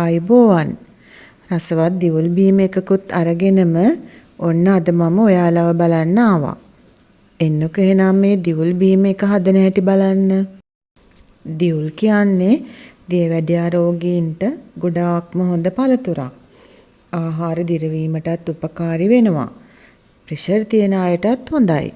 ආයුබෝවන් රසවත් දිවුල් බීම එකකුත් අරගෙනම ඔන්න අද මම ඔයාලව බලන්න ආවා. එන්නකෝ එහෙනම් මේ දිවුල් බීම එක හදන හැටි බලන්න. දිවුල් කියන්නේ දියවැඩියා රෝගීන්ට ගොඩාක්ම හොඳ පළතුරක්. ආහාර දිරවීමටත් උපකාරී වෙනවා. ප්‍රෙෂර් තියෙන අයටත් හොඳයි.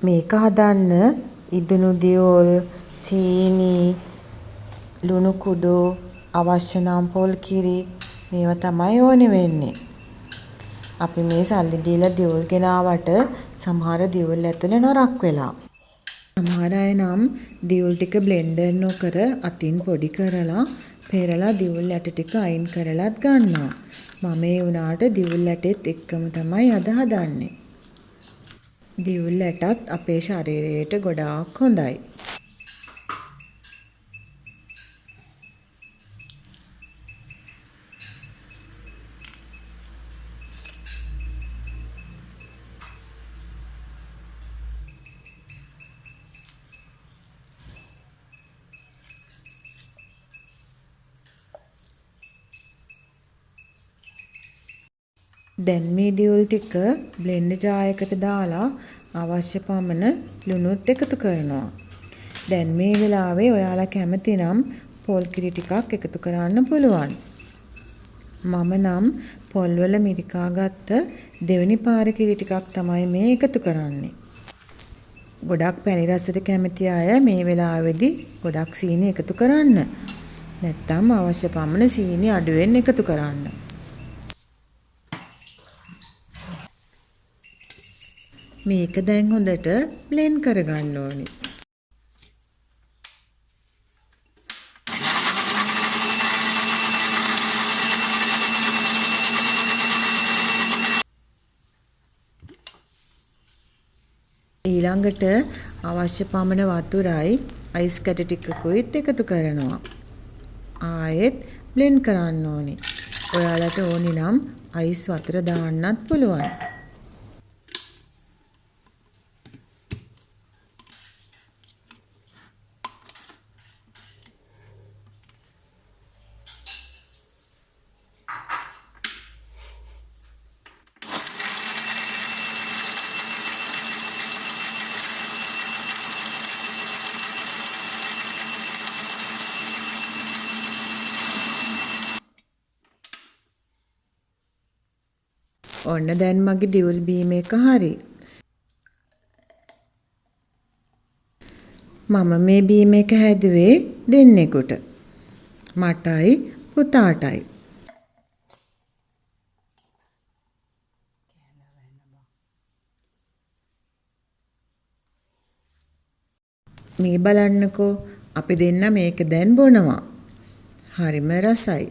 මේක හදන්න ඉදුණු දියුල්, සීනි, ලුණු කුඩු, අවශ්‍ය නම් පොල් කිරි මේවා තමයි ඕනේ වෙන්නේ. අපි මේ සල්ලි දීලා දියුල් ගෙනාවට සමහර දියුල් ඇතුලේ නරක් වෙලා. සමහර අය නම් දියුල් ටික බ්ලෙන්ඩර් නොකර අතින් පොඩි කරලා පෙරලා දියුල් ඇට ටික අයින් කරලත් ගන්නවා. මම ඒ උනාට දියුල් ඇටෙත් එක්කම තමයි අද හදන්නේ. දියුල් ඇටත් අපේ ශරීරයට ගොඩාක් හොඳයි. දැන් මේ දියුල් ටික බ්ලෙන්ඩර් ජායකට දාලා අවශ්‍ය පමණ ලුණුත් එකතු කරනවා. දැන් මේ වෙලාවේ ඔයාලා කැමති නම් පොල් කිරි ටිකක් එකතු කරන්න පුළුවන්. මම නම් පොල් වල මිරිකා ගත්ත දෙවෙනි පාර කිරි ටිකක් තමයි මේ එකතු කරන්නේ. ගොඩක් පැණි රසට කැමති අය මේ වෙලාවේදී ගොඩක් සීනි එකතු කරන්න. නැත්නම් අවශ්‍ය පමණ සීනි අඩුවෙන් එකතු කරන්න. මේක දැන් හොඳට බ්ලෙන්ඩ් කරගන්න ඕනි. ඊළඟට අවශ්‍ය පමණ වතුරයි අයිස් කැට ටිකකුත් එකතු කරනවා. ආයෙත් බ්ලෙන්ඩ් කරන්න ඕනි. ඔයාලට ඕනි නම් අයිස් වතුර දාන්නත් පුළුවන්. ඔන්න දැන් මගේ දිවුල් බීම එක හරි. මම මේ බීම එක හැදුවේ දෙන්නෙකුට. මටයි පුතාටයි. මේ බලන්නකෝ අපි දෙන්න මේක දැන් බොනවා. හරිම රසයි.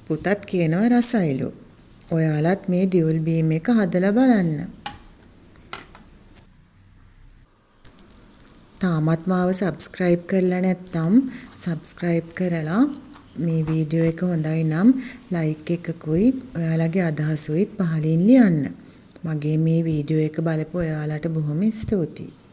පුතත් කියනවා රසයිලු. ඔයාලත් මේ දියුල් බීම එක හදලා බලන්න. තාමත් මාව සබ්ස්ක්‍රයිබ් කරලා නැත්නම් සබ්ස්ක්‍රයිබ් කරලා මේ වීඩියෝ එක හොඳයි නම් ලයික් එකකුයි ඔයාලගේ අදහසුයිත් පහලින් ලියන්න. මගේ මේ වීඩියෝ එක බලපු ඔයාලට බොහොම ස්තුතියි.